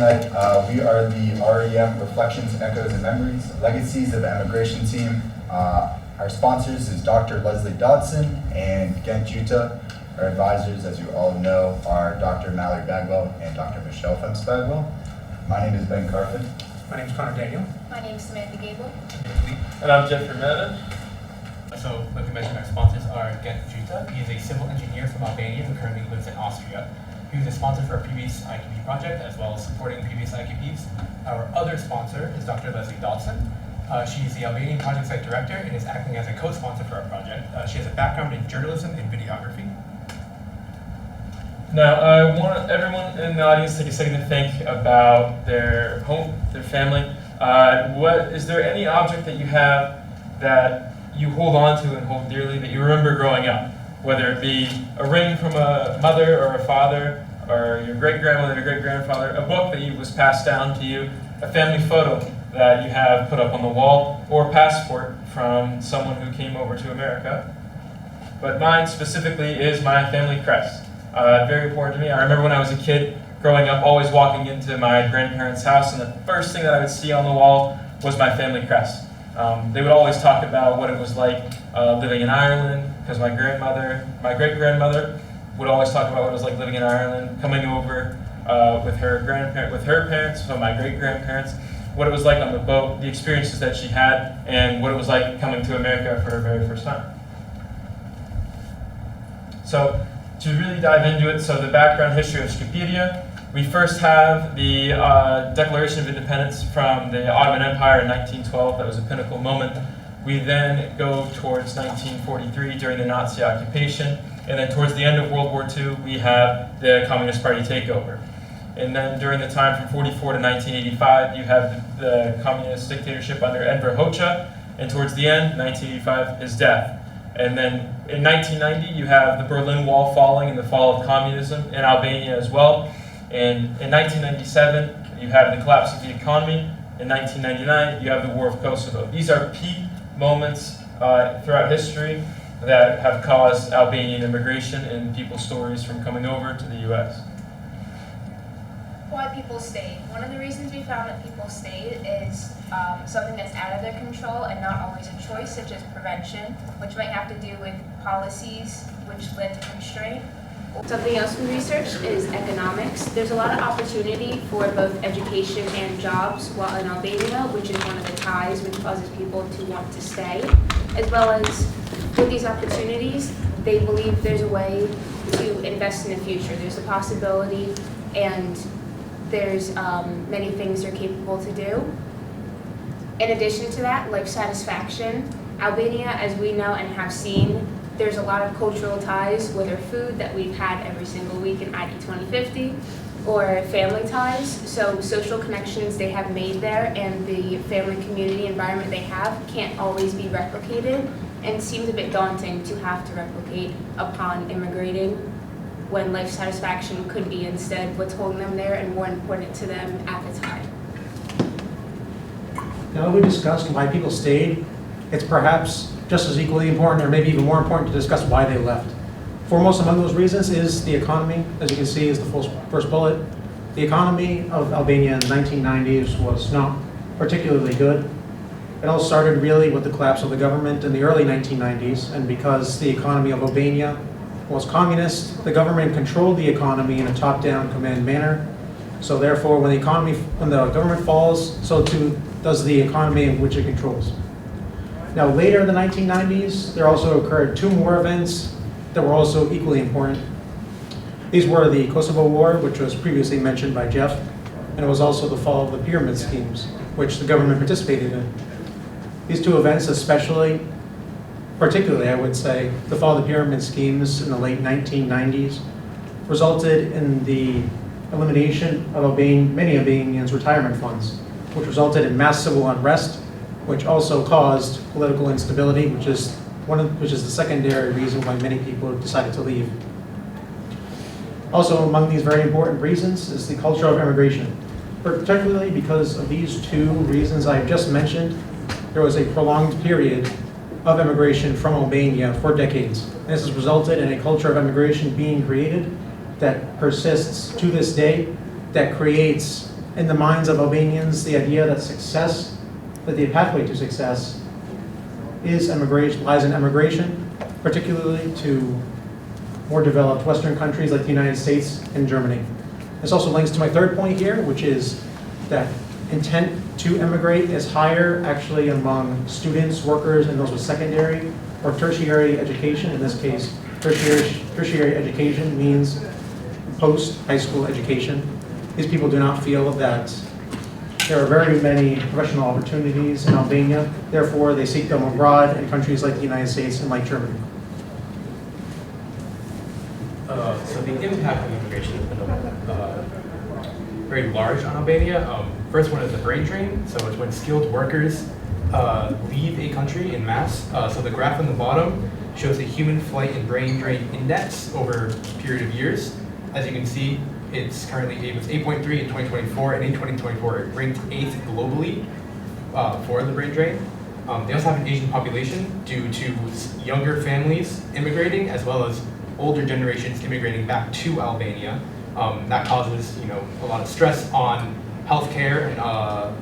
tonight. We are the REM Reflections, Echoes, and Memories, Legacies of the Emigration team. Our sponsors is Dr. Leslie Dodson and Gent Juta. Our advisors, as you all know, are Dr. Mallory Bagwell and Dr. Michelle Femps Bagwell. My name is Ben Kharfen. My name is Connor Daniel. My name is Samantha Gable. And I'm Jeffrey Madden. So, like we mentioned, our sponsors are Gent Juta. He is a civil engineer from Albania who currently lives in Austria. He was a sponsor for a previous IQP project, as well as supporting previous IQPs. Our other sponsor is Dr. Leslie Dodson. She is the Albanian Project Site Director and is acting as a co-sponsor for our project. She has a background in journalism and videography. Now, I want everyone in the audience to take a second to think about their home, their family. Is there any object that you have that you hold on to and hold dearly that you remember growing up? Whether it be a ring from a mother or a father, or your great-grandmother or great-grandfather, a book that was passed down to you, a family photo that you have put up on the wall, or a passport from someone who came over to America. But mine specifically is my family crest. Very important to me. I remember when I was a kid, growing up, always walking into my grandparents' house, and the first thing that I would see on the wall was my family crest. They would always talk about what it was like living in Ireland, because my great-grandmother would always talk about what it was like living in Ireland, coming over with her parents, so my great-grandparents, what it was like on the boat, the experiences that she had, and what it was like coming to America for her very first time. So, to really dive into it, so the background history of Shqiperia, we first have the Declaration of Independence from the Ottoman Empire in 1912. That was a pinnacle moment. We then go towards 1943 during the Nazi occupation. And then towards the end of World War II, we have the Communist Party takeover. And then during the time from 44 to 1985, you have the communist dictatorship under Enver Hoxha. And towards the end, 1985, his death. And then in 1990, you have the Berlin Wall falling and the fall of communism in Albania as well. And in 1997, you have the collapse of the economy. In 1999, you have the War of Kosovo. These are peak moments throughout history that have caused Albanian immigration and people's stories from coming over to the U.S. Why people stayed. One of the reasons we found that people stayed is something that's out of their control and not always a choice, such as prevention, which might have to do with policies which led to constraint. Something else we researched is economics. There's a lot of opportunity for both education and jobs while in Albania, which is one of the ties which causes people to want to stay. As well as with these opportunities, they believe there's a way to invest in the future. There's a possibility, and there's many things they're capable to do. In addition to that, life satisfaction. Albania, as we know and have seen, there's a lot of cultural ties, whether food that we've had every single week in ID 2050, or family ties. So social connections they have made there and the family community environment they have can't always be replicated, and seems a bit daunting to have to replicate upon immigrating when life satisfaction could be instead what's holding them there and more important to them at the time. Now that we discussed why people stayed, it's perhaps just as equally important, or maybe even more important, to discuss why they left. Foremost among those reasons is the economy. As you can see, is the first bullet. The economy of Albania in the 1990s was not particularly good. It all started really with the collapse of the government in the early 1990s, and because the economy of Albania was communist, the government controlled the economy in a top-down command manner. So therefore, when the government falls, so too does the economy in which it controls. Now, later in the 1990s, there also occurred two more events that were also equally important. These were the Kosovo War, which was previously mentioned by Jeff, and it was also the fall of the pyramid schemes, which the government participated in. These two events particularly, I would say, the fall of the pyramid schemes in the late 1990s resulted in the elimination of many Albanians' retirement funds, which resulted in mass civil unrest, which also caused political instability, which is the secondary reason why many people decided to leave. Also, among these very important reasons is the culture of immigration. Particularly because of these two reasons I've just mentioned, there was a prolonged period of immigration from Albania for decades. And this has resulted in a culture of immigration being created that persists to this day, that creates in the minds of Albanians the idea that success, that the pathway to success is immigration, lies in immigration, particularly to more developed Western countries like the United States and Germany. This also links to my third point here, which is that intent to immigrate is higher actually among students, workers, and those with secondary or tertiary education. In this case, tertiary education means post-high school education. These people do not feel that there are very many professional opportunities in Albania. Therefore, they seek them abroad in countries like the United States and like Germany. So the impact of immigration has been very large on Albania. First one is the brain drain. So it's when skilled workers leave a country in mass. So the graph on the bottom shows the human flight and brain drain index over a period of years. As you can see, it was 8.3 in 2024, and in 2024 it ranked 8th globally for the brain drain. They also have an Asian population due to younger families immigrating, as well as older generations immigrating back to Albania. That causes, a lot of stress on healthcare and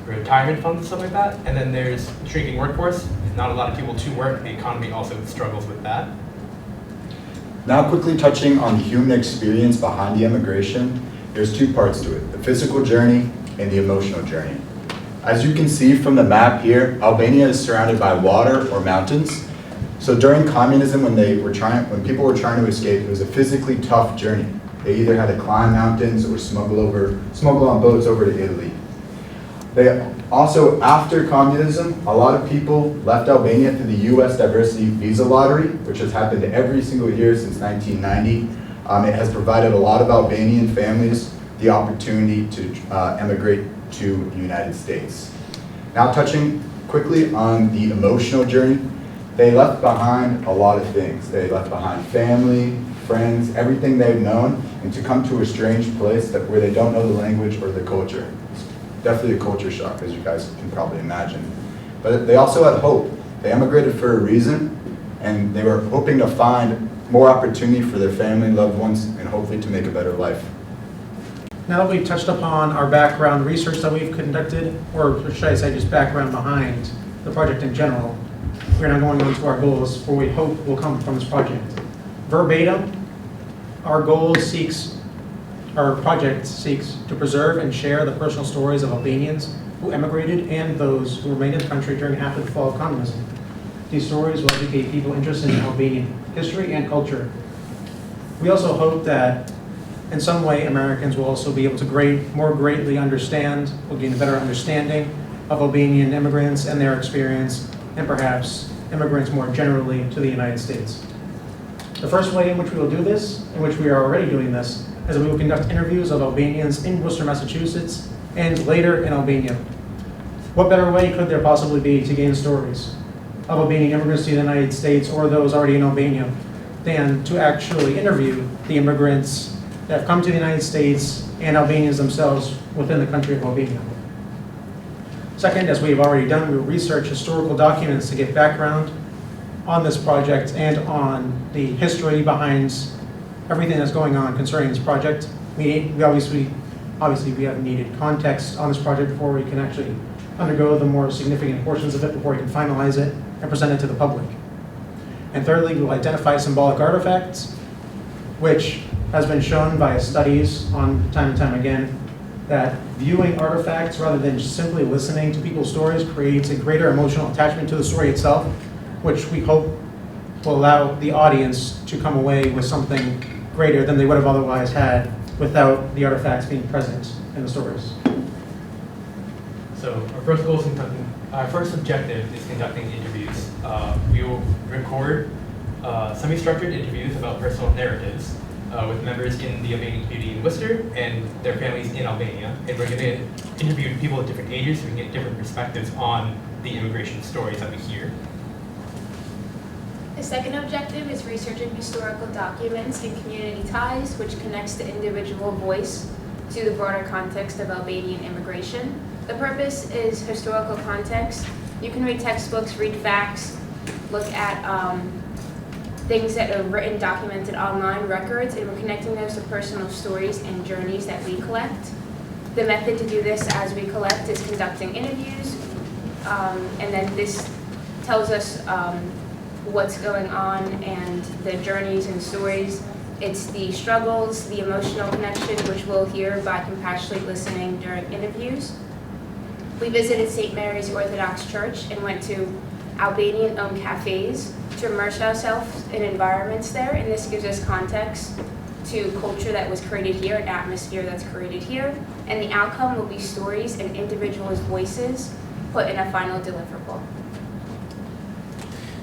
retirement funds and stuff like that. And then there's shrinking workforce. Not a lot of people to work. The economy also struggles with that. Now quickly touching on the human experience behind the immigration, there's two parts to it, the physical journey and the emotional journey. As you can see from the map here, Albania is surrounded by water or mountains. So during communism, when people were trying to escape, it was a physically tough journey. They either had to climb mountains or smuggle on boats over to Italy. They also, after communism, a lot of people left Albania through the US Diversity Visa Lottery, which has happened every single year since 1990. It has provided a lot of Albanian families the opportunity to emigrate to the United States. Now touching quickly on the emotional journey, they left behind a lot of things. They left behind family, friends, everything they've known, and to come to a strange place where they don't know the language or the culture. Definitely a culture shock, as you guys can probably imagine. But they also had hope. They emigrated for a reason, and they were hoping to find more opportunity for their family, loved ones, and hopefully to make a better life. Now that we've touched upon our background research that we've conducted, or should I say just background behind the project in general, we're now going on to our goals for what we hope will come from this project. Verbatim, our project seeks to preserve and share the personal stories of Albanians who emigrated and those who remained in the country during after the fall of communism. These stories will educate people interested in Albanian history and culture. We also hope that in some way Americans will also be able to more greatly understand, will gain a better understanding of Albanian immigrants and their experience, and perhaps immigrants more generally to the United States. The first way in which we will do this, in which we are already doing this, is that we will conduct interviews of Albanians in Worcester, Massachusetts, and later in Albania. What better way could there possibly be to gain stories of Albanian immigrants to the United States or those already in Albania than to actually interview the immigrants that have come to the United States and Albanians themselves within the country of Albania. Second, as we have already done, we will research historical documents to get background on this project and on the history behind everything that's going on concerning this project. We obviously we have needed context on this project before we can actually undergo the more significant portions of it, before we can finalize it and present it to the public. And thirdly, we will identify symbolic artifacts, which has been shown via studies on time and time again that viewing artifacts rather than just simply listening to people's stories creates a greater emotional attachment to the story itself, which we hope will allow the audience to come away with something greater than they would have otherwise had without the artifacts being present in the stories. So our first objective is conducting interviews. We will record semi-structured interviews about personal narratives with members in the Albanian community in Worcester and their families in Albania. And we're going to interview people at different ages so we can get different perspectives on the immigration stories that we hear. The second objective is researching historical documents and community ties, which connects the individual voice to the broader context of Albanian immigration. The purpose is historical context. You can read textbooks, read facts, look at things that are written, documented online records, and we're connecting those to personal stories and journeys that we collect. The method to do this as we collect is conducting interviews, and then this tells us what's going on and the journeys and stories. It's the struggles, the emotional connection, which we'll hear by compassionately listening during interviews. We visited St. Mary's Orthodox Church and went to Albanian-owned cafes to immerse ourselves in environments there, and this gives us context to culture that was created here, an atmosphere that's created here, and the outcome will be stories and individuals' voices put in a final deliverable.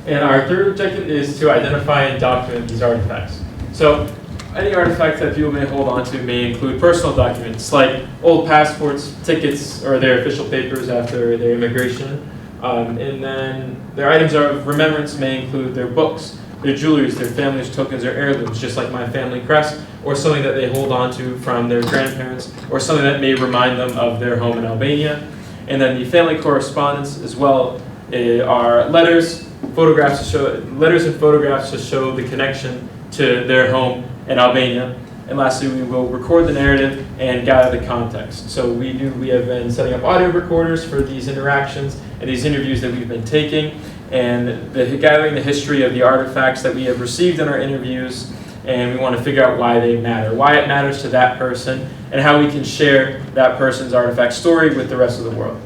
And our third objective is to identify and document these artifacts. So any artifacts that people may hold on to may include personal documents like old passports, tickets, or their official papers after their immigration. And then their items of remembrance may include their books, their jewelries, their family's tokens or heirlooms, just like my family crest, or something that they hold on to from their grandparents, or something that may remind them of their home in Albania. And then the family correspondence as well are letters, letters and photographs to show the connection to their home in Albania. And lastly, we will record the narrative and gather the context. So we have been setting up audio recorders for these interactions and these interviews that we've been taking, and gathering the history of the artifacts that we have received in our interviews, and we want to figure out why they matter, why it matters to that person, and how we can share that person's artifact story with the rest of the world.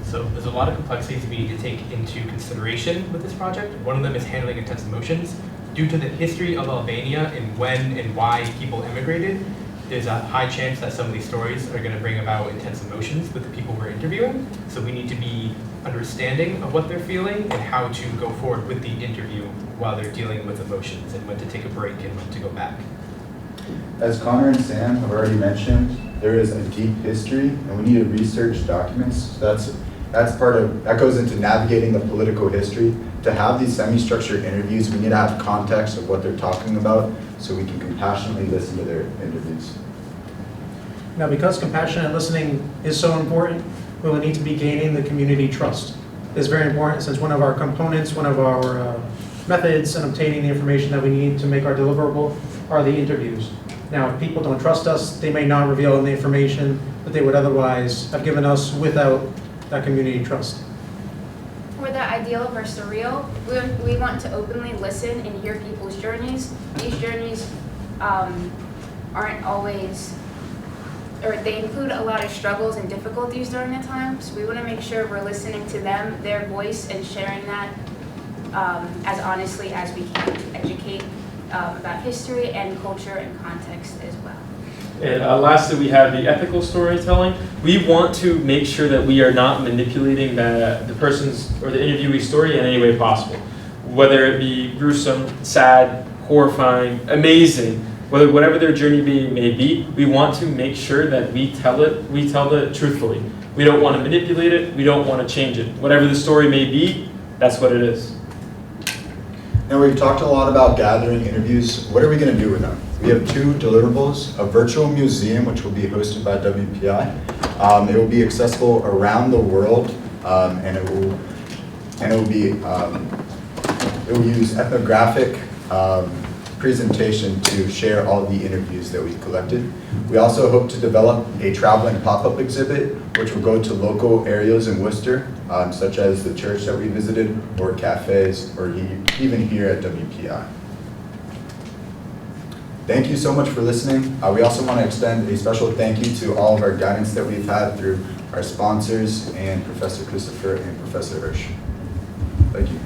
So there's a lot of complexities we need to take into consideration with this project. One of them is handling intense emotions. Due to the history of Albania and when and why people immigrated, there's a high chance that some of these stories are going to bring about intense emotions with the people we're interviewing. So we need to be understanding of what they're feeling and how to go forward with the interview while they're dealing with emotions, and when to take a break and when to go back. As Connor and Sam have already mentioned, there is a deep history, and we need to research documents. That goes into navigating the political history. To have these semi-structured interviews, we need to have context of what they're talking about so we can compassionately listen to their interviews. Now, because compassionate listening is so important, we will need to be gaining the community trust. It's very important, since one of our components, one of our methods in obtaining the information that we need to make our deliverable are the interviews. Now, if people don't trust us, they may not reveal the information that they would otherwise have given us without that community trust. For the ideal versus the real, we want to openly listen and hear people's journeys. These journeys aren't always, or they include a lot of struggles and difficulties during the time. So we want to make sure we're listening to them, their voice, and sharing that as honestly as we can to educate about history and culture and context as well. And lastly, we have the ethical storytelling. We want to make sure that we are not manipulating the person's or the interviewee's story in any way possible. Whether it be gruesome, sad, horrifying, amazing, whatever their journey may be, we want to make sure that we tell it truthfully. We don't want to manipulate it, we don't want to change it. Whatever the story may be, that's what it is. Now, we've talked a lot about gathering interviews. What are we going to do with them? We have two deliverables: a virtual museum, which will be hosted by WPI. It will be accessible around the world, and it will use ethnographic presentation to share all the interviews that we've collected. We also hope to develop a traveling pop-up exhibit, which will go to local areas in Worcester, such as the church that we visited, or cafes, or even here at WPI. Thank you so much for listening. We also want to extend a special thank you to all of our guidance that we've had through our sponsors and Professor Christopher and Professor Hirsch. Thank you.